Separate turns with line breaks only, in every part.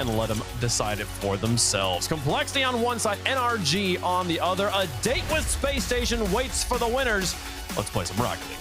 and let them decide it for themselves. Complexity on one side, NRG on the other. A date with Space Station waits for the winners. Let's play some Rocket League.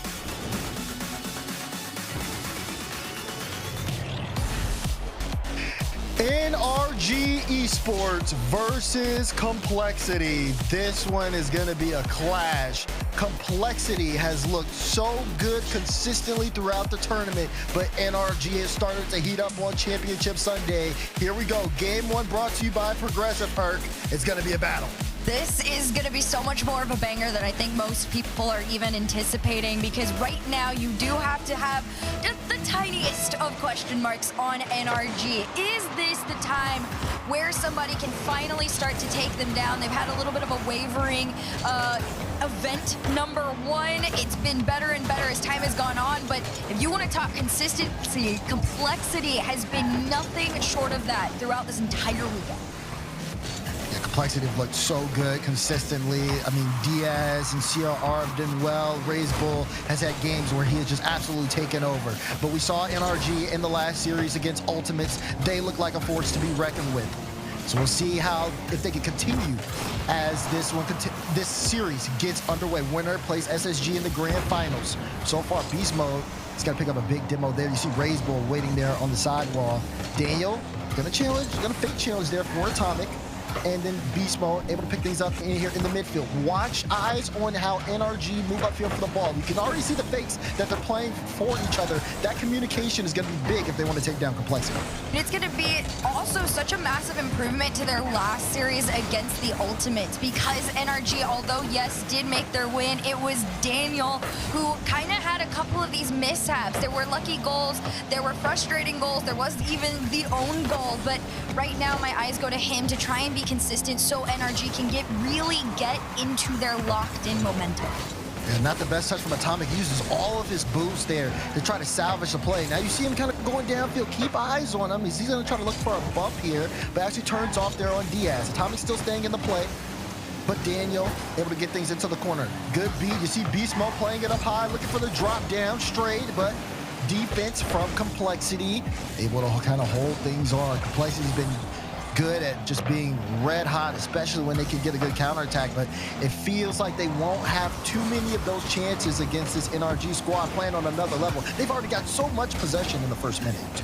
NRG Esports versus Complexity. This one is going to be a clash. Complexity has looked so good consistently throughout the tournament, but NRG has started to heat up on Championship Sunday. Here we go. Game one brought to you by Progressive Perk. It's going to be a battle.
This is going to be so much more of a banger than I think most people are even anticipating, because right now you do have to have just the tiniest of question marks on NRG. Is this the time where somebody can finally start to take them down? They've had a little bit of a wavering event number one. It's been better and better as time has gone on, but if you want to talk consistency, Complexity has been nothing short of that throughout this entire weekend.
Complexity have looked so good consistently. I mean, Diaz and CRR have done well. RazeBull has had games where he has just absolutely taken over. But we saw NRG in the last series against Ultimates. They look like a force to be reckoned with. So we'll see if they can continue as this series gets underway. Winner plays SSG in the grand finals. So far, Beast Mode has got to pick up a big demo there. You see RazeBull waiting there on the sidewall. Daniel gonna fake challenge there for Atomic. And then Beast Mode able to pick things up in here in the midfield. Watch eyes on how NRG move upfield for the ball. You can already see the fakes that they're playing for each other. That communication is going to be big if they want to take down Complexity.
It's going to be also such a massive improvement to their last series against the Ultimates, because NRG, although yes, did make their win, it was Daniel who kind of had a couple of these mishaps. There were lucky goals, there were frustrating goals, there was even the own goal, but right now my eyes go to him to try and be consistent so NRG can really get into their locked-in momentum.
And not the best touch from Atomic. He uses all of his boost there to try to salvage the play. Now you see him kind of going downfield. Keep eyes on him. He's going to try to look for a bump here, but actually turns off there on Diaz. Atomic's still staying in the play, but Daniel able to get things into the corner. Good beat. You see Beast Mode playing it up high, looking for the drop down straight, but defense from Complexity able to kind of hold things on. Complexity's been good at just being red hot, especially when they can get a good counterattack, but it feels like they won't have too many of those chances against this NRG squad playing on another level. They've already got so much possession in the first minute.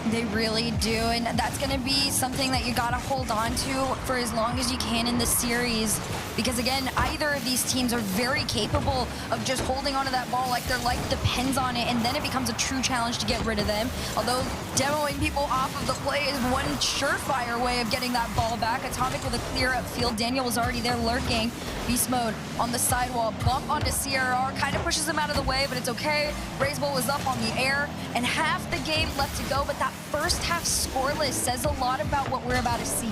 They really do, and that's going to be something that you got to hold on to for as long as you can in the series, because again, either of these teams are very capable of just holding onto that ball like their life depends on it, and then it becomes a true challenge to get rid of them. Although demoing people off of the play is one surefire way of getting that ball back. Atomic with a clear upfield. Daniel was already there lurking. Beast Mode on the sidewall, bump onto CRR, kind of pushes him out of the way, but it's okay. RazeBull was up on the air, and half the game left to go, but that first half scoreless says a lot about what we're about to see.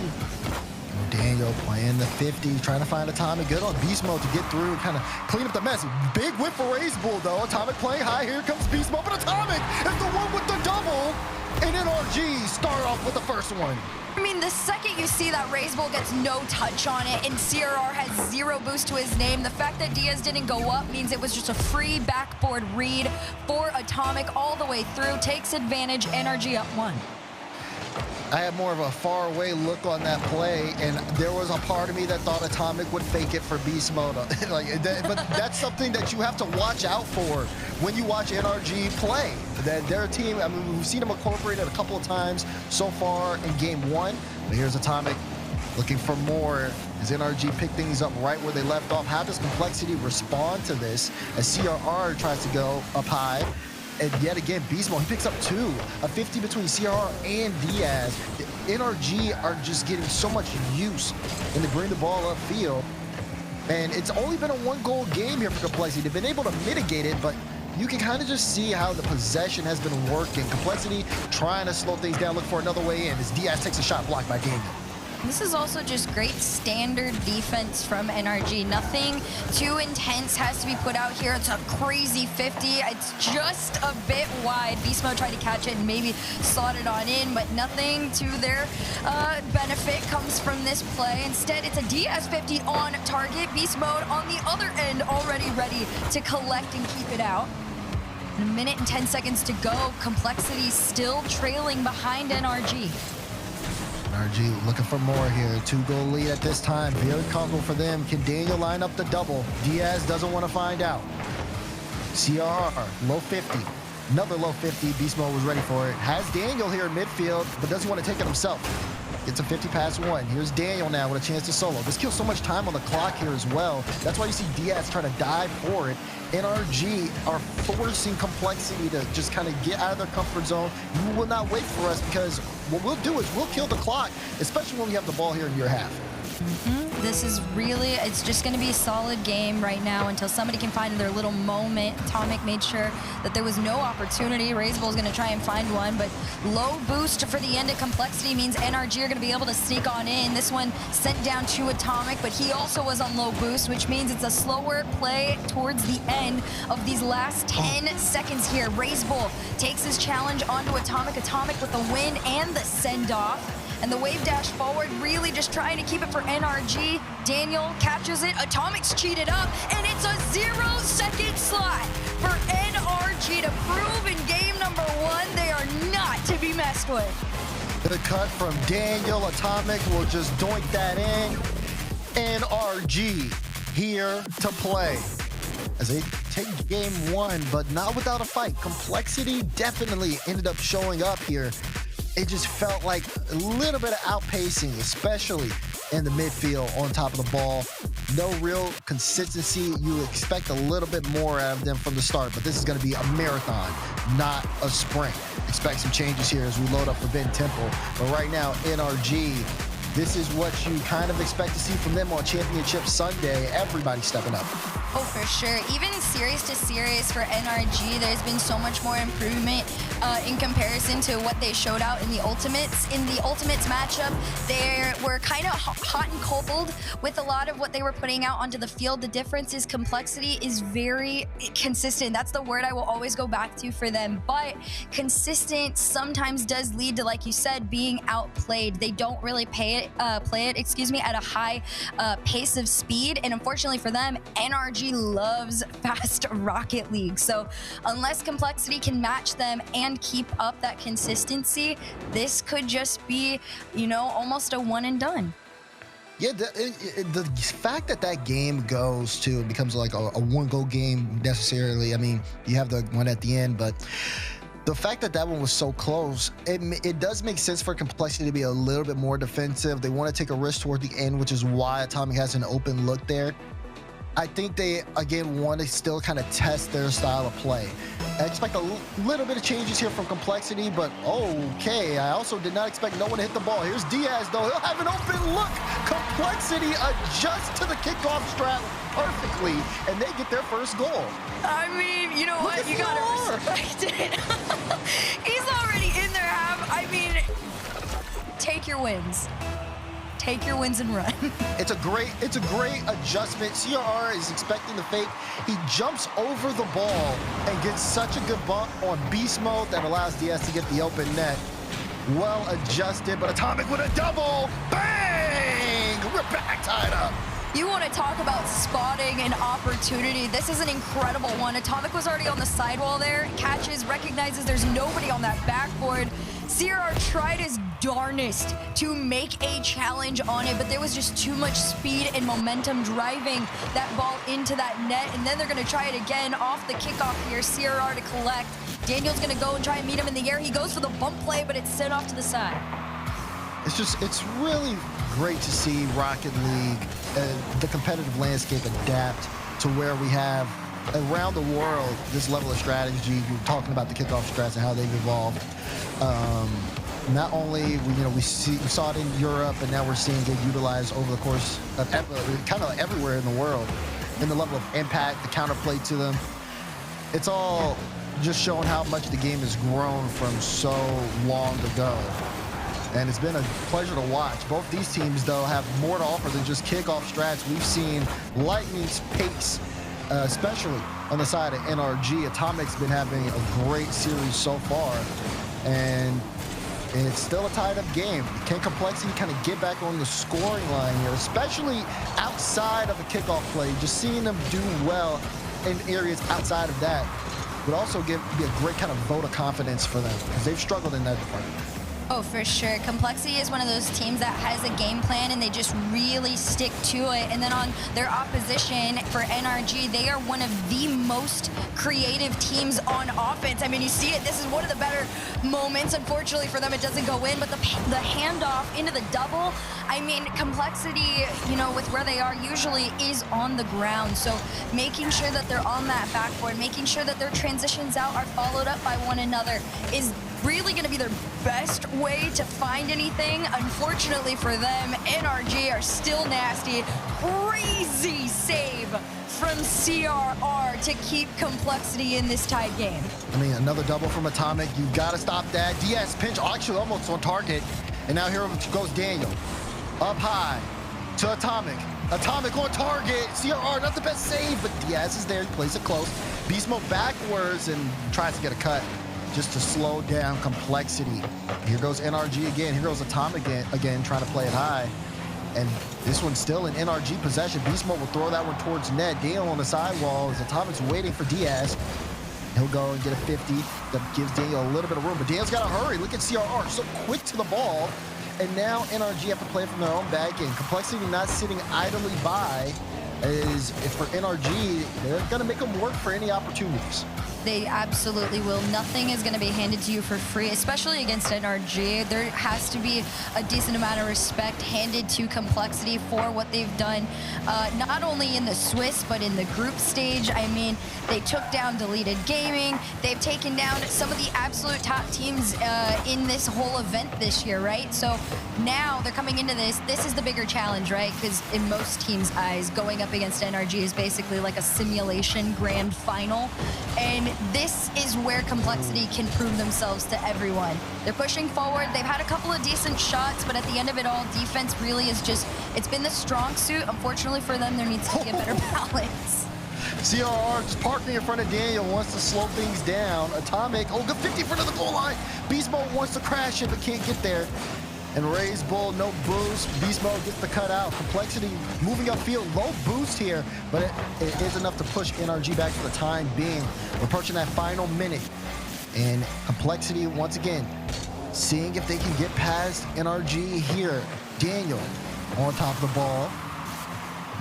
Daniel playing the 50, trying to find Atomic. Good on Beast Mode to get through and kind of clean up the mess. Big whip for RazeBull though. Atomic playing high. Here comes Beast Mode, but Atomic is the one with the double. And NRG start off with the first one.
I mean, the second you see that RazeBull gets no touch on it and CRR has zero boost to his name, the fact that Diaz didn't go up means it was just a free backboard read for Atomic all the way through. Takes advantage, NRG up one.
I had more of a far away look on that play, and there was a part of me that thought Atomic would fake it for Beast Mode. But that's something that you have to watch out for when you watch NRG play. That their team, I mean, we've seen them incorporate it a couple of times so far in game one, but here's Atomic looking for more as NRG pick things up right where they left off. How does Complexity respond to this as CRR tries to go up high? And yet again, Beast Mode, he picks up two. A 50 between CRR and Diaz. The NRG are just getting so much use when they bring the ball upfield. And it's only been a one-goal game here for Complexity. They've been able to mitigate it, but you can kind of just see how the possession has been working. Complexity trying to slow things down, look for another way in as Diaz takes a shot blocked by Daniel.
This is also just great standard defense from NRG. Nothing too intense has to be put out here. It's a crazy 50. It's just a bit wide. Beast Mode tried to catch it and maybe slot it on in, but nothing to their benefit comes from this play. Instead, it's a Diaz 50 on target. Beast Mode on the other end, already ready to collect and keep it out. A minute and 10 seconds to go. Complexity still trailing behind NRG.
NRG looking for more here. 2-goal lead at this time. Very comfortable for them. Can Daniel line up the double? Diaz doesn't want to find out. CRR, low 50. Another low 50. Beast Mode was ready for it. Has Daniel here in midfield, but doesn't want to take it himself. Gets a 50 past 1. Here's Daniel now with a chance to solo. This kills so much time on the clock here as well. That's why you see Diaz trying to dive for it. NRG are forcing Complexity to just kind of get out of their comfort zone. You will not wait for us, because what we'll do is we'll kill the clock, especially when we have the ball here in your half.
This is really, it's just going to be a solid game right now until somebody can find their little moment. Atomic made sure that there was no opportunity. Razebull is going to try and find one, but low boost for the end of Complexity means NRG are going to be able to sneak on in. This one sent down to Atomic, but he also was on low boost, which means it's a slower play towards the end of these last 10 seconds here. Razebull takes his challenge onto Atomic. Atomic with the win and the send-off. And the wave dash forward, really just trying to keep it for NRG. Daniel catches it. Atomic's cheated up, and it's a 0-second slot for NRG to prove in game number 1 they are not to be messed with.
The cut from Daniel. Atomic will just doink that in. NRG here to play as they take game 1, but not without a fight. Complexity definitely ended up showing up here. It just felt like a little bit of outpacing, especially in the midfield on top of the ball. No real consistency. You expect a little bit more out of them from the start, but this is going to be a marathon, not a sprint. Expect some changes here as we load up for Ben Temple. But right now, NRG, this is what you kind of expect to see from them on Championship Sunday. Everybody stepping up.
Oh, for sure. Even series to series for NRG, there's been so much more improvement in comparison to what they showed out in the Ultimates. In the Ultimates matchup, they were kind of hot and cold with a lot of what they were putting out onto the field. The difference is Complexity is very consistent. That's the word I will always go back to for them. But consistent sometimes does lead to, like you said, being outplayed. They don't really play it at a high pace of speed. And unfortunately for them, NRG loves fast Rocket League. So unless Complexity can match them and keep up that consistency, this could just be, you know, almost a one and done.
Yeah, the fact that that game goes to, it becomes like a one-goal game necessarily. I mean, you have the one at the end, but the fact that that one was so close, it does make sense for Complexity to be a little bit more defensive. They want to take a risk toward the end, which is why Atomic has an open look there. I think they, again, want to still kind of test their style of play. I expect a little bit of changes here from Complexity, but okay. I also did not expect no one to hit the ball. Here's Diaz, though. He'll have an open look. Complexity adjusts to the kickoff strat perfectly, and they get their first goal.
I mean, you know what? You gotta respect it. He's already in their half. I mean, take your wins. Take your wins and run.
It's a great adjustment. CRR is expecting the fake. He jumps over the ball and gets such a good bump on beast mode that allows Diaz to get the open net. Well adjusted, but Atomic with a double. Bang! We're back tied up.
You want to talk about spotting an opportunity. This is an incredible one. Atomic was already on the sidewall there. Catches, recognizes there's nobody on that backboard. CRR tried his darnest to make a challenge on it, but there was just too much speed and momentum driving that ball into that net, and then they're going to try it again off the kickoff here. CRR to collect. Daniel's going to go and try and meet him in the air. He goes for the bump play, but it's sent off to the side.
It's really great to see Rocket League, the competitive landscape adapt to where we have around the world this level of strategy. You're talking about the kickoff strats and how they've evolved. Not only we saw it in Europe, and now we're seeing it utilized over the course of kind of everywhere in the world. In the level of impact, the counterplay to them, it's all just showing how much the game has grown from so long ago. And it's been a pleasure to watch. Both these teams, though, have more to offer than just kickoff strats. We've seen lightning's pace, especially on the side of NRG. Atomic's been having a great series so far, and it's still a tied-up game. Can Complexity kind of get back on the scoring line here, especially outside of a kickoff play? Just seeing them do well in areas outside of that would also be a great kind of vote of confidence for them, because they've struggled in that department.
Oh, for sure. Complexity is one of those teams that has a game plan and they just really stick to it. And then on their opposition for NRG, they are one of the most creative teams on offense. I mean, you see it. This is one of the better moments. Unfortunately for them, it doesn't go in, but the handoff into the double, I mean, Complexity, you know, with where they are usually is on the ground. So making sure that they're on that backboard, making sure that their transitions out are followed up by one another is really going to be their best way to find anything. Unfortunately for them, NRG are still nasty. Crazy save from CRR to keep Complexity in this tied game.
I mean, another double from Atomic. You've got to stop that. DS pinch, actually almost on target. And now here goes Daniel. Up high to Atomic. Atomic on target. CRR, not the best save, but Diaz is there. He plays it close. Beast Mode backwards and tries to get a cut, just to slow down Complexity. Here goes NRG again. Here goes Atomic again, trying to play it high. And this one's still in NRG possession. Beast Mode will throw that one towards net. Daniel on the sidewall as Atomic's waiting for Diaz. He'll go and get a 50. That gives Daniel a little bit of room, but Daniel's got to hurry. Look at CRR, so quick to the ball. And now NRG have to play from their own back end. Complexity not sitting idly by, is for NRG, they're going to make them work for any opportunities.
They absolutely will. Nothing is going to be handed to you for free, especially against NRG. There has to be a decent amount of respect handed to Complexity for what they've done, not only in the Swiss, but in the group stage. I mean, they took down Deleted Gaming. They've taken down some of the absolute top teams in this whole event this year, right? So now they're coming into this. This is the bigger challenge, right? Because in most teams' eyes, going up against NRG is basically like a simulation grand final. And this is where Complexity can prove themselves to everyone. They're pushing forward. They've had a couple of decent shots, but at the end of it all, defense really is just, it's been the strong suit. Unfortunately for them, there needs to be a better balance.
CRR just parking in front of Daniel, wants to slow things down. Atomic, oh, good 50 in front of the goal line. Beast Mode wants to crash it, but can't get there. And Raise Bull, no boost. Beast Mode gets the cut out. Complexity moving upfield, low boost here, but it is enough to push NRG back for the time being. We're approaching that final minute. And Complexity, once again, seeing if they can get past NRG here. Daniel on top of the ball.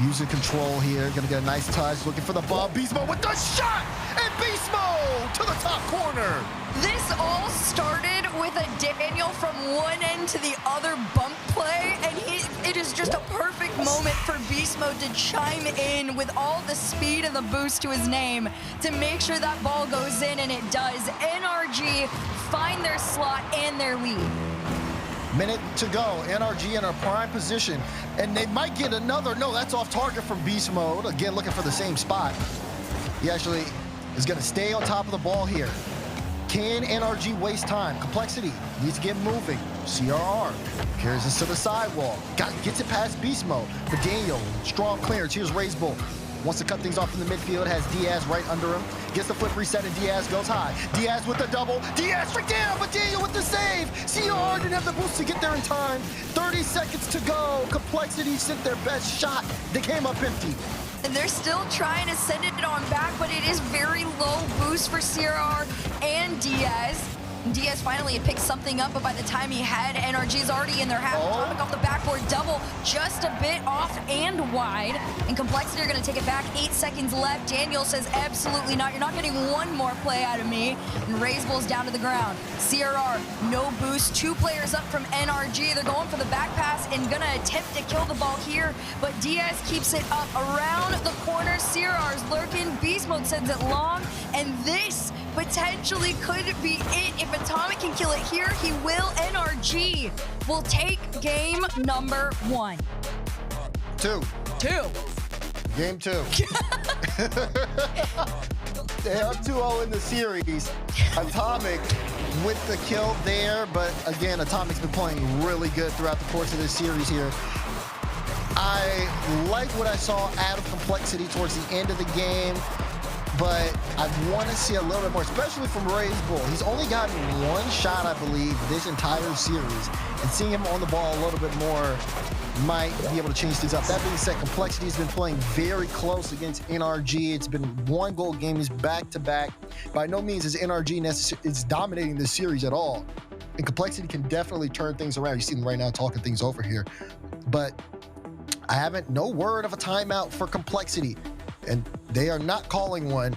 Using control here, gonna get a nice touch, looking for the ball. Beast Mode with the shot! And Beast Mode to the top corner!
This all started with a Daniel from one end to the other bump play, and it is just a perfect moment for Beast Mode to chime in with all the speed and the boost to his name to make sure that ball goes in, and it does. NRG find their slot and their lead.
Minute to go. NRG in a prime position, and they might get another. No, that's off target from Beast Mode. Again, looking for the same spot. He actually is going to stay on top of the ball here. Can NRG waste time? Complexity needs to get moving. CRR carries this to the sidewall. Gets it past Beast Mode. For Daniel, strong clearance. Here's Raise Bull. Wants to cut things off in the midfield. Has Diaz right under him. Gets the flip reset, and Diaz goes high. Diaz with the double. Diaz straight down, but Daniel with the save. CR didn't have the boost to get there in time. 30 seconds to go. Complexity sent their best shot. They came up empty.
And they're still trying to send it on back, but it is very low boost for CRR and Diaz. Diaz finally had picked something up, but by the time he had, NRG is already in their half. Atomic off the backboard double, just a bit off and wide. And Complexity are going to take it back. 8 seconds left. Daniel says, absolutely not. You're not getting one more play out of me. And Raise Bull's down to the ground. CRR, no boost. 2 players up from NRG. They're going for the back pass and going to attempt to kill the ball here, but Diaz keeps it up around the corner. CRR's lurking. Beast Mode sends it long, and this potentially could be it. If Atomic can kill it here, he will. NRG will take game number 1.
2. Game 2. They are 2-0 in the series. Atomic with the kill there, but again, Atomic's been playing really good throughout the course of this series here. I like what I saw out of Complexity towards the end of the game, but I want to see a little bit more, especially from Raise Bull. He's only gotten 1 shot, I believe, this entire series, and seeing him on the ball a little bit more might be able to change things up. That being said, Complexity has been playing very close against NRG. It's been 1-goal games back-to-back. By no means is NRG is dominating this series at all. And Complexity can definitely turn things around. You see them right now talking things over here. But I haven't, no word of a timeout for Complexity. And they are not calling one.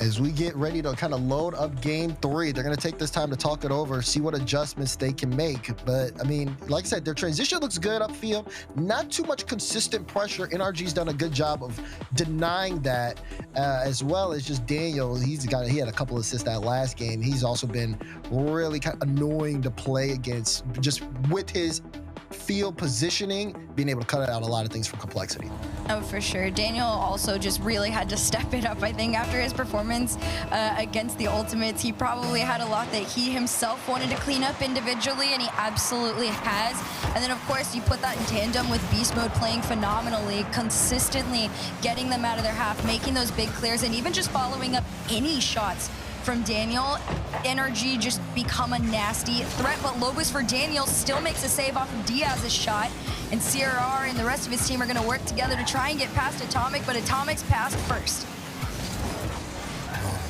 As we get ready to kind of load up game 3, they're going to take this time to talk it over, see what adjustments they can make. But, I mean, like I said, their transition looks good upfield. Not too much consistent pressure. NRG's done a good job of denying that, as well as just Daniel. He had a couple assists that last game. He's also been really kind of annoying to play against, just with his field positioning, being able to cut out a lot of things from Complexity.
Oh, for sure. Daniel also just really had to step it up, I think, after his performance against the Ultimates. He probably had a lot that he himself wanted to clean up individually, and he absolutely has. And then, of course, you put that in tandem with Beast Mode playing phenomenally, consistently getting them out of their half, making those big clears, and even just following up any shots from Daniel. NRG just become a nasty threat, but Lobos for Daniel still makes a save off of Diaz's shot, and CRR and the rest of his team are going to work together to try and get past Atomic, but Atomic's passed first.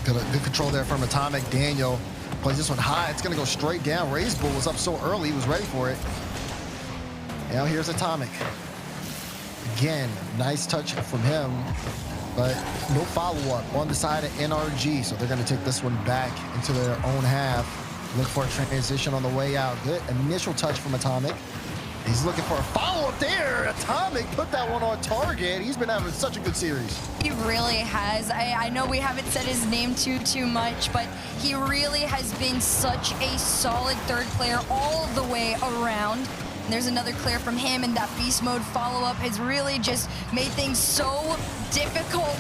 Good control there from Atomic. Daniel plays this one high. It's going to go straight down. Ray's Bull was up so early, he was ready for it. Now here's Atomic. Again, nice touch from him, but no follow-up on the side of NRG, so they're going to take this one back into their own half. Look for a transition on the way out. Good initial touch from Atomic. He's looking for a follow-up there. Atomic put that one on target. He's been having such a good series.
He really has. I know we haven't said his name too much, but he really has been such a solid third player all the way around. And there's another clear from him, and that Beast Mode follow-up has really just made things so difficult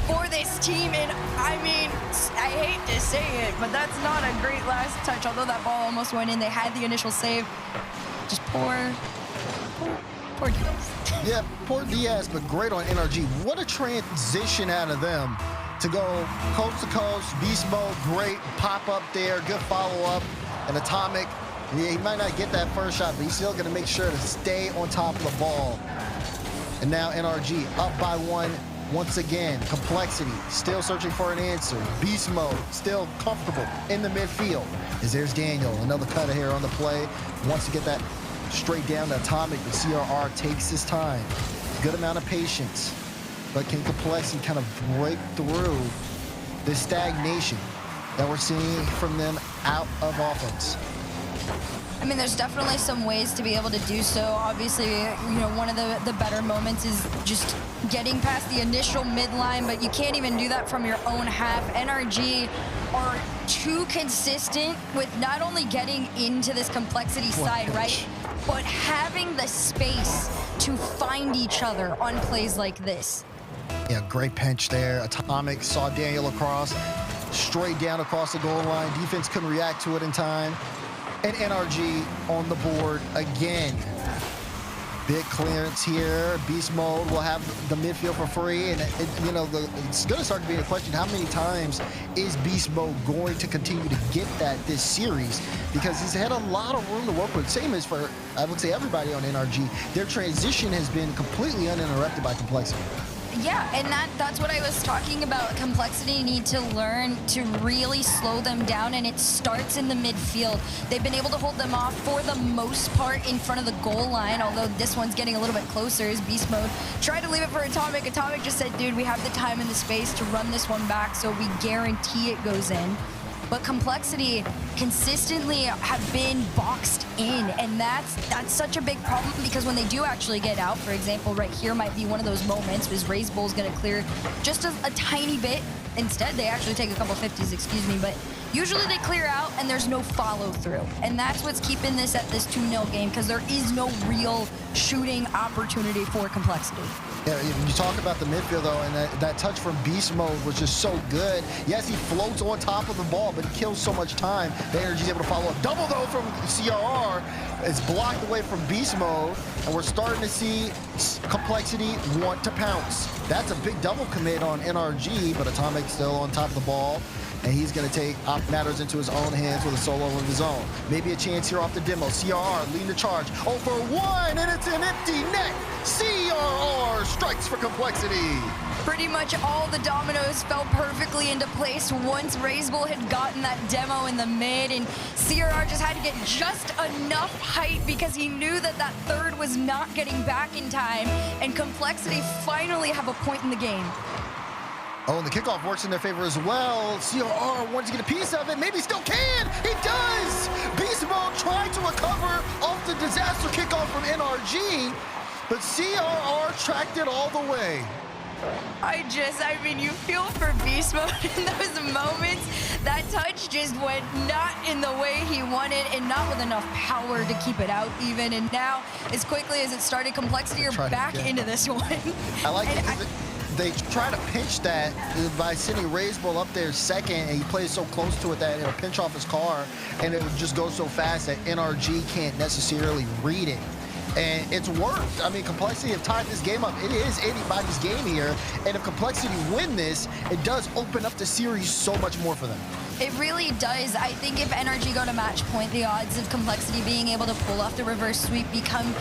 for this team. And I mean, I hate to say it, but that's not a great last touch, although that ball almost went in. They had the initial save. Just poor Diaz.
Yeah, poor Diaz, but great on NRG. What a transition out of them to go coast to coast. Beast Mode, great pop up there, good follow-up. And Atomic, yeah, he might not get that first shot, but he's still gonna make sure to stay on top of the ball. And now NRG up by 1 once again. Complexity still searching for an answer. Beast Mode still comfortable in the midfield. As there's Daniel, another cutter here on the play. Wants to get that straight down to Atomic, but CRR takes his time. Good amount of patience, but can Complexity kind of break through the stagnation that we're seeing from them out of offense?
I mean, there's definitely some ways to be able to do so. Obviously, you know, one of the better moments is just getting past the initial midline, but you can't even do that from your own half. NRG are too consistent with not only getting into this Complexity side, right, but having the space to find each other on plays like this.
Yeah, great pinch there. Atomic saw Daniel across, straight down across the goal line. Defense couldn't react to it in time. And NRG on the board again. Big clearance here. Beast Mode will have the midfield for free. And, you know, it's going to start to be a question, how many times is Beast Mode going to continue to get that this series? Because he's had a lot of room to work with. Same as for, I would say, everybody on NRG. Their transition has been completely uninterrupted by Complexity.
Yeah, and that's what I was talking about. Complexity need to learn to really slow them down, and it starts in the midfield. They've been able to hold them off for the most part in front of the goal line, although this one's getting a little bit closer as Beast Mode tried to leave it for Atomic. Atomic just said, dude, we have the time and the space to run this one back, so we guarantee it goes in. But Complexity consistently have been boxed in, and that's such a big problem, because when they do actually get out, for example, right here might be one of those moments where Ray's Bull's gonna clear just a tiny bit. Instead, they actually take a couple 50s, excuse me, but usually they clear out and there's no follow through. And that's what's keeping this at this 2-0 game, because there is no real shooting opportunity for Complexity.
Yeah, you talk about the midfield, though, and that touch from Beast Mode was just so good. Yes, he floats on top of the ball, but he kills so much time. The NRG's able to follow up. Double, though, from CRR. It's blocked away from Beast Mode, and we're starting to see Complexity want to pounce. That's a big double commit on NRG, but Atomic still on top of the ball. and he's going to take matters into his own hands with a solo of his own. Maybe a chance here off the demo. CRR leading the charge. 0 for 1, and it's an empty net. CRR strikes for Complexity.
Pretty much all the dominoes fell perfectly into place once RazeBull had gotten that demo in the mid, and CRR just had to get just enough height because he knew that that third was not getting back in time, and Complexity finally have a point in the game.
Oh, and the kickoff works in their favor as well. CRR wants to get a piece of it. Maybe he still can. He does. Beast Mode tried to recover off the disaster kickoff from NRG, but CRR tracked it all the way.
I mean, you feel for Beast Mode in those moments. That touch just went not in the way he wanted and not with enough power to keep it out even. And now, as quickly as it started, Complexity are back into this one.
I like it because they try to pinch that by sending RazeBull up there second, and he plays so close to it that it'll pinch off his car, and it would just go so fast that NRG can't necessarily read it. And it's worked. I mean, Complexity have tied this game up. It is anybody's game here. And if Complexity win this, it does open up the series so much more for them.
It really does. I think if NRG go to match point, the odds of Complexity being able to pull off the reverse sweep become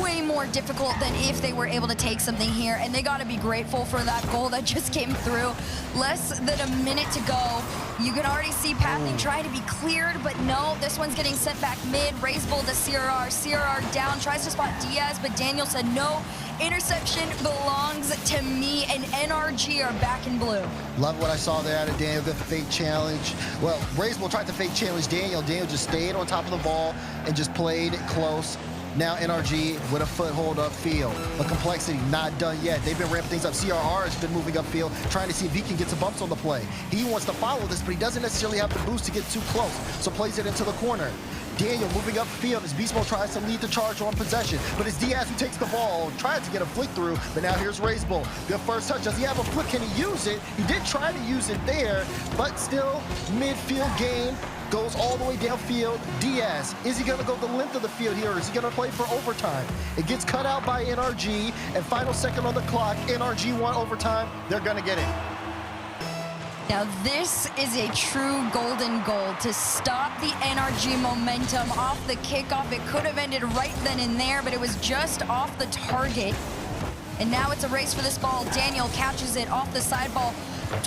way more difficult than if they were able to take something here. And they got to be grateful for that goal that just came through. Less than a minute to go. You can already see pathing trying to be cleared, but no, this one's getting sent back mid. RazeBull to CRR. CRR down, tries to spot Diaz, but Daniel said no. Interception belongs to me, and NRG are back in blue.
Love what I saw there out of Daniel, good fake challenge. Well, RazeBull tried to fake challenge Daniel. Daniel just stayed on top of the ball and just played it close. Now NRG with a foothold upfield. But Complexity not done yet. They've been ramping things up. CRR has been moving upfield, trying to see if he can get some bumps on the play. He wants to follow this, but he doesn't necessarily have the boost to get too close, so plays it into the corner. Daniel moving upfield as Beast Mode tries to lead the charge on possession, but it's Diaz who takes the ball, tries to get a flick through, but now here's RazeBull. Good first touch. Does he have a flick? Can he use it? He did try to use it there, but still midfield game. Goes all the way downfield. Diaz, is he going to go the length of the field here, or is he going to play for overtime? It gets cut out by NRG, and final second on the clock. NRG won overtime. They're going to get it.
Now this is a true golden goal to stop the NRG momentum off the kickoff. It could have ended right then and there, but it was just off the target. And now it's a race for this ball. Daniel catches it off the side ball.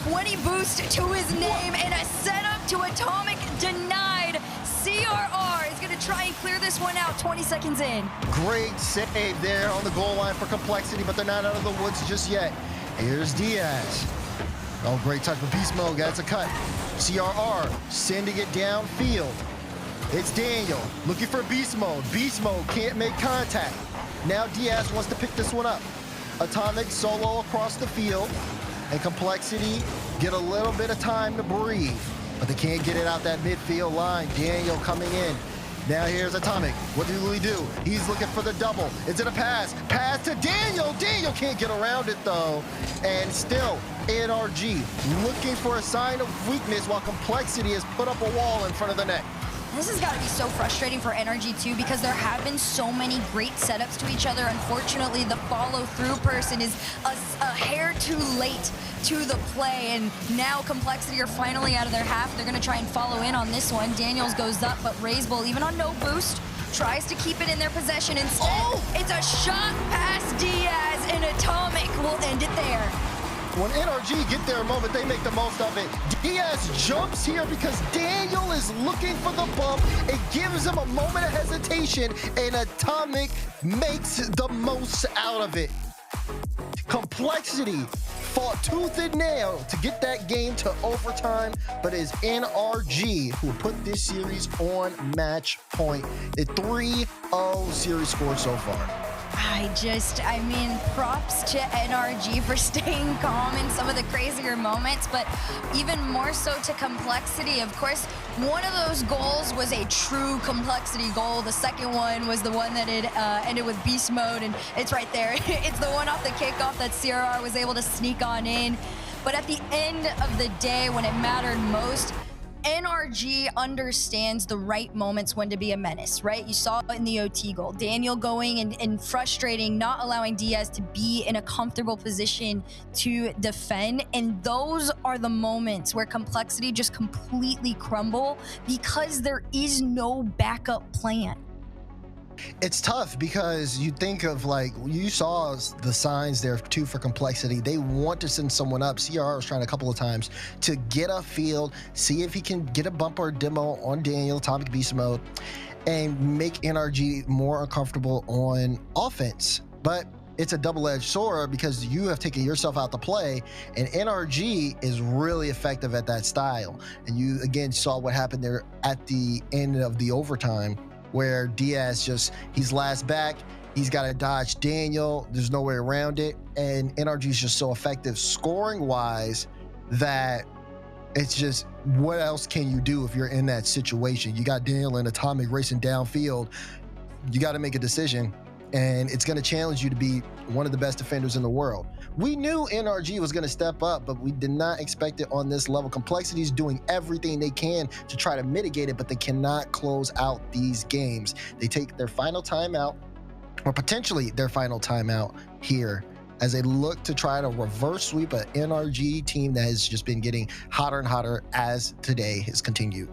20 boost to his name and a setup to Atomic denied. CRR is going to try and clear this one out 20 seconds in.
Great save there on the goal line for Complexity, but they're not out of the woods just yet. Here's Diaz. Oh, great touch for Beast Mode. That's a cut. CRR sending it downfield. It's Daniel looking for Beast Mode. Beast Mode can't make contact. Now Diaz wants to pick this one up. Atomic solo across the field. And Complexity get a little bit of time to breathe, but they can't get it out that midfield line. Daniel coming in. Now here's Atomic. What will he do? He's looking for the double. Is it a pass? Pass to Daniel. Daniel can't get around it though. And still, NRG looking for a sign of weakness while Complexity has put up a wall in front of the net.
This has got to be so frustrating for NRG too, because there have been so many great setups to each other. Unfortunately, the follow-through person is a hair too late to the play, and now Complexity are finally out of their half. They're going to try and follow in on this one. Daniels goes up, but RazeBull, even on no boost, tries to keep it in their possession instead. It's a shot past Diaz, and Atomic will end it there.
When NRG get their moment, they make the most of it. Diaz jumps here because Daniel is looking for the bump. It gives him a moment of hesitation, and Atomic makes the most out of it. Complexity fought tooth and nail to get that game to overtime, but it is NRG who put this series on match point. A 3-0 series score so far.
I mean, props to NRG for staying calm in some of the crazier moments, but even more so to Complexity. Of course, one of those goals was a true Complexity goal. The second one was the one that it ended with Beast Mode, and it's right there. It's the one off the kickoff that CRR was able to sneak on in. But at the end of the day, when it mattered most, NRG understands the right moments when to be a menace, right? You saw it in the OT goal. Daniel going and frustrating, not allowing Diaz to be in a comfortable position to defend. And those are the moments where Complexity just completely crumble because there is no backup plan.
It's tough because you think of, like, you saw the signs there too for Complexity. They want to send someone up. CRR was trying a couple of times to get a field, see if he can get a bump or a demo on Daniel, Atomic Beast Mode, and make NRG more uncomfortable on offense. But it's a double-edged sword because you have taken yourself out to play, and NRG is really effective at that style. And you, again, saw what happened there at the end of the overtime, where Diaz he's last back, he's got to dodge Daniel, there's no way around it, and NRG is just so effective scoring-wise that it's just, what else can you do if you're in that situation? You got Daniel and Atomic racing downfield, you got to make a decision, and it's going to challenge you to be one of the best defenders in the world. We knew NRG was going to step up, but we did not expect it on this level. Complexity is doing everything they can to try to mitigate it, but they cannot close out these games. They take their final timeout, or potentially their final timeout here, as they look to try to reverse sweep an NRG team that has just been getting hotter and hotter as today has continued.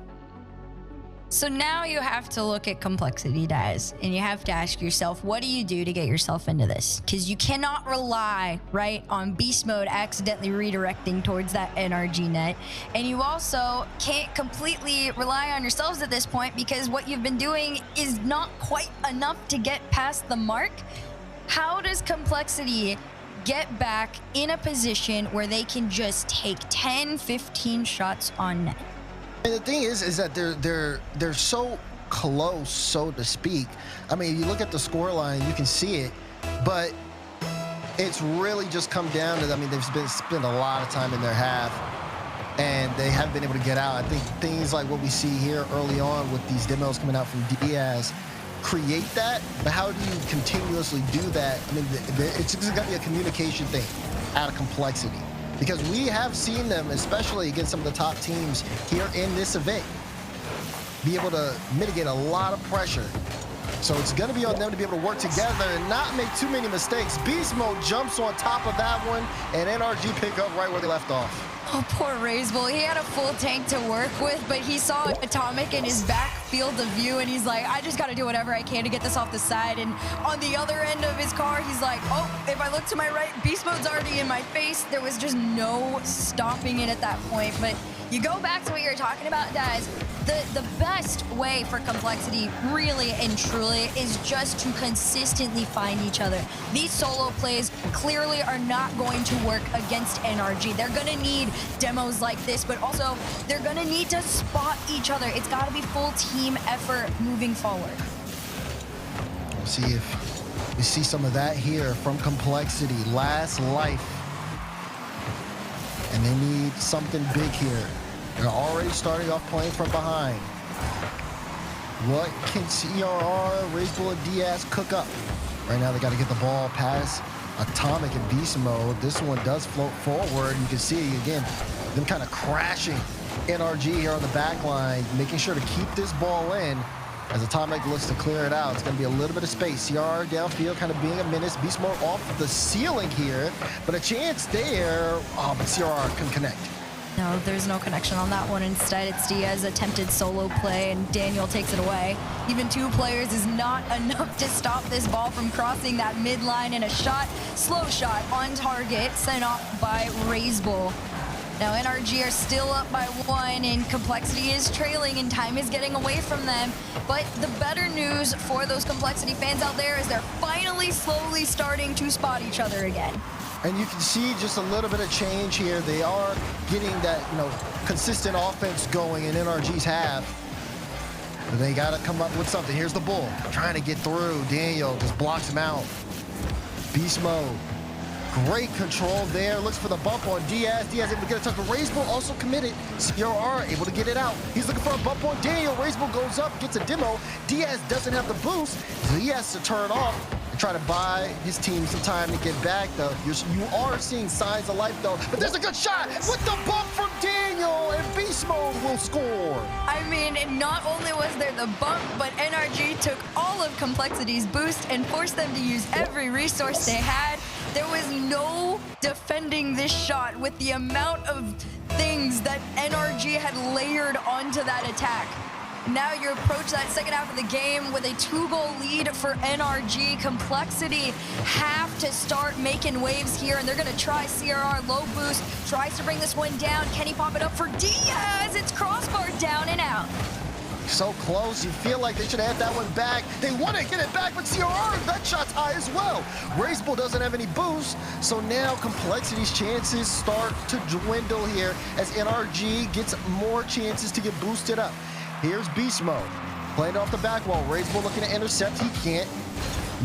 So now you have to look at Complexity, Daz, and you have to ask yourself, what do you do to get yourself into this? Because you cannot rely, right, on Beast Mode accidentally redirecting towards that NRG net. And you also can't completely rely on yourselves at this point because what you've been doing is not quite enough to get past the mark. How does Complexity get back in a position where they can just take 10, 15 shots on net?
And the thing is that they're so close, so to speak. I mean, you look at the scoreline, you can see it, but it's really just come down to, I mean, they've spent a lot of time in their half, and they haven't been able to get out. I think things like what we see here early on with these demos coming out from Diaz create that, but how do you continuously do that? I mean, it's just gonna be a communication thing out of Complexity. Because we have seen them, especially against some of the top teams here in this event, be able to mitigate a lot of pressure. So it's going to be on them to be able to work together and not make too many mistakes. Beast Mode jumps on top of that one, and NRG pick up right where they left off.
Oh, poor Razebull. He had a full tank to work with, but he saw Atomic in his back field of view, and he's like, I just got to do whatever I can to get this off the side. And on the other end of his car, he's like, oh, if I look to my right, Beast Mode's already in my face. There was just no stopping it at that point. But you go back to what you're talking about, guys. The best way for Complexity, really and truly, is just to consistently find each other. These solo plays clearly are not going to work against NRG. They're going to need demos like this, but also they're going to need to spot each other. It's got to be full team effort moving forward.
We'll see if we see some of that here from Complexity. Last life. And they need something big here. They're already starting off playing from behind. What can CRR, Razebull, and Diaz cook up? Right now, they got to get the ball past Atomic and Beast Mode. This one does float forward. You can see, again, them kind of crashing NRG here on the back line, making sure to keep this ball in. As Atomic looks to clear it out, it's going to be a little bit of space. CRR downfield kind of being a menace. Beast Mode off the ceiling here, but a chance there. Oh, but CRR couldn't connect.
No, there's no connection on that one. Instead, it's Diaz attempted solo play, and Daniel takes it away. Even two players is not enough to stop this ball from crossing that midline, and a shot, slow shot on target, sent off by Razebull. Now, NRG are still up by 1, and Complexity is trailing, and time is getting away from them. But the better news for those Complexity fans out there is they're finally slowly starting to spot each other again.
And you can see just a little bit of change here. They are getting that, consistent offense going in NRG's half. But they got to come up with something. Here's the Bull trying to get through. Daniel just blocks him out. Beast Mode. Great control there. Looks for the bump on Diaz. Diaz able to get a touch, but Razebull also committed. CRR able to get it out. He's looking for a bump on Daniel. Razebull goes up, gets a demo. Diaz doesn't have the boost, so he has to turn off and try to buy his team some time to get back, though. You are seeing signs of life, though. But there's a good shot with the bump from Daniel, and Beast Beast Mode will score.
I mean, not only was there the bump, but NRG took all of Complexity's boost and forced them to use every resource they had. There was no defending this shot with the amount of things that NRG had layered onto that attack. Now you approach that second half of the game with a 2-goal lead for NRG. Complexity have to start making waves here, and they're going to try CRR low boost. Tries to bring this one down. Can he pop it up for Diaz? It's crossbar down and out.
So close. You feel like they should have that one back. They want to get it back, but CRR, that shot's high as well. Racebull doesn't have any boost, so now Complexity's chances start to dwindle here as NRG gets more chances to get boosted up. Here's Beast Mode, playing it off the back wall. Racebull looking to intercept, he can't.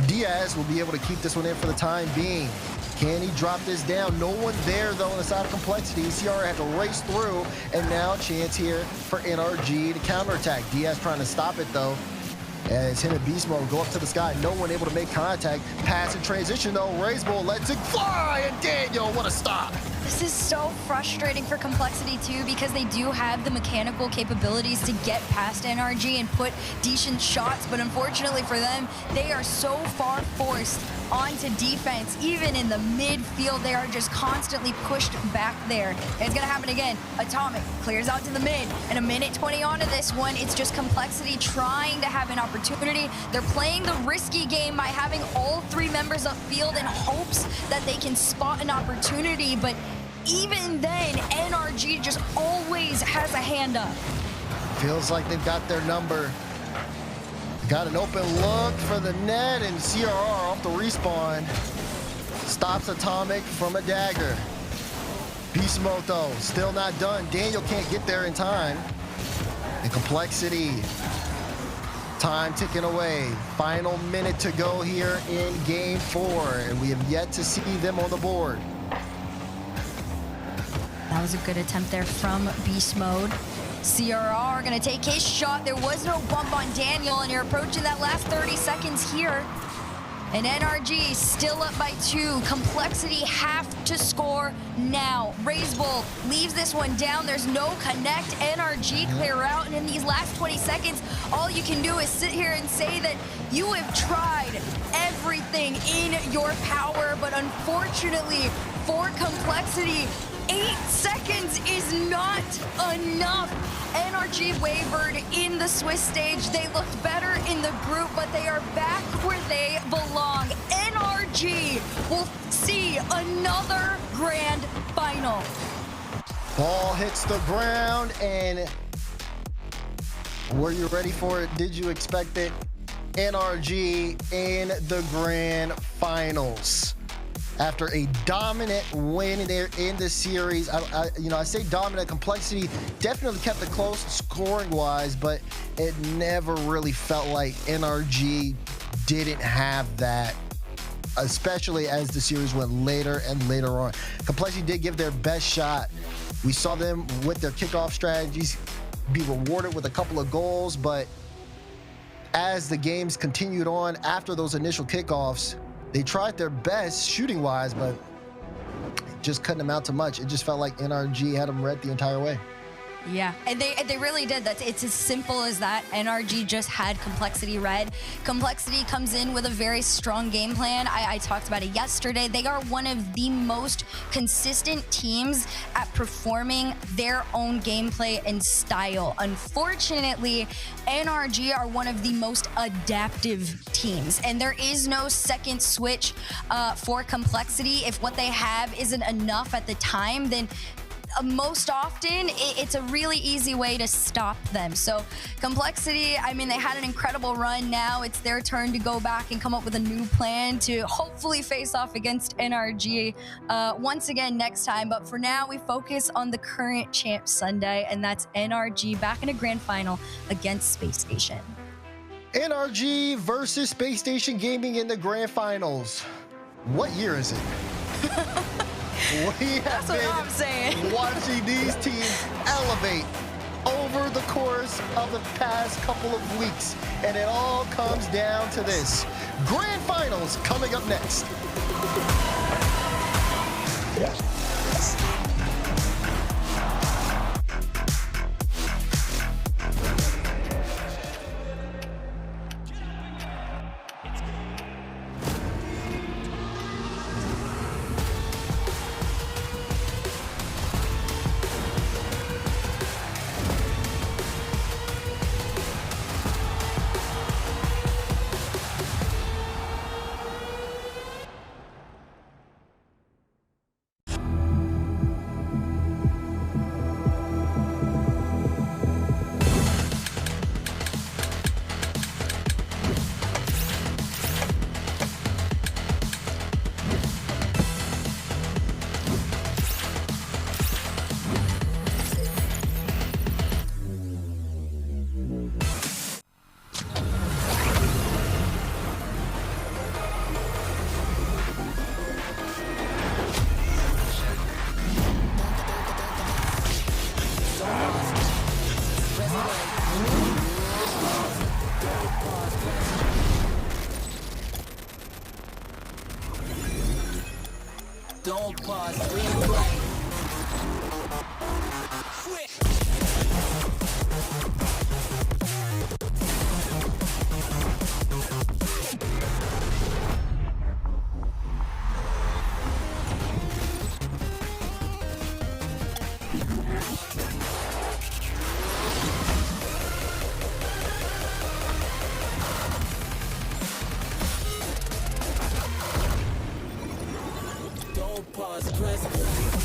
Diaz will be able to keep this one in for the time being. Can he drop this down? No one there, though, on the side of Complexity. CR had to race through, and now a chance here for NRG to counterattack. Diaz trying to stop it, though, as him and Beast Mode go up to the sky. No one able to make contact. Pass in transition, though. Racebull lets it fly, and Daniel, what a stop.
This is so frustrating for Complexity, too, because they do have the mechanical capabilities to get past NRG and put decent shots, but unfortunately for them, they are so far forced onto defense. Even in the midfield, they are just constantly pushed back there. And it's going to happen again. Atomic clears out to the mid, and a minute 20 onto this one. It's just Complexity trying to have an opportunity. They're playing the risky game by having all 3 members upfield in hopes that they can spot an opportunity, but even then, NRG just always has a hand up.
Feels like they've got their number. Got an open look for the net, and CRR off the respawn stops Atomic from a dagger. Beast Mode, though, still not done. Daniel can't get there in time. And Complexity, time ticking away. Final minute to go here in game 4, and we have yet to see them on the board.
That was a good attempt there from Beast Mode. CRR gonna take his shot. There was no bump on Daniel, and you're approaching that last 30 seconds here. And NRG still up by 2. Complexity have to score now. Racebull leaves this one down. There's no connect. NRG clear out, and in these last 20 seconds, all you can do is sit here and say that you have tried everything in your power, but unfortunately for Complexity, 8 seconds is not enough. NRG wavered in the Swiss stage. They looked better in the group, but they are back where they belong. NRG will see another grand final.
Ball hits the ground, and were you ready for it? Did you expect it? NRG in the grand finals. After a dominant win there in the series, I say dominant. Complexity definitely kept it close scoring-wise, but it never really felt like NRG didn't have that, especially as the series went later and later on. Complexity did give their best shot. We saw them with their kickoff strategies be rewarded with a couple of goals, but as the games continued on after those initial kickoffs, they tried their best shooting-wise, but it just couldn't amount to much. It just felt like NRG had them read the entire way.
Yeah, and they really did. It's as simple as that. NRG just had Complexity read. Complexity comes in with a very strong game plan. I talked about it yesterday. They are one of the most consistent teams at performing their own gameplay and style. Unfortunately, NRG are one of the most adaptive teams, and there is no second switch for Complexity. If what they have isn't enough at the time, then most often it's a really easy way to stop them. So Complexity, I mean, they had an incredible run. Now it's their turn to go back and come up with a new plan to hopefully face off against NRG once again next time. But for now, we focus on the current champ Sunday, and that's NRG back in a grand final against Space Station.
NRG versus Space Station Gaming in the grand finals. What year is it? We have been watching these teams elevate over the course of the past couple of weeks, and it all comes down to this. Grand finals coming up next.
Don't pause, replay. Don't pause, press play.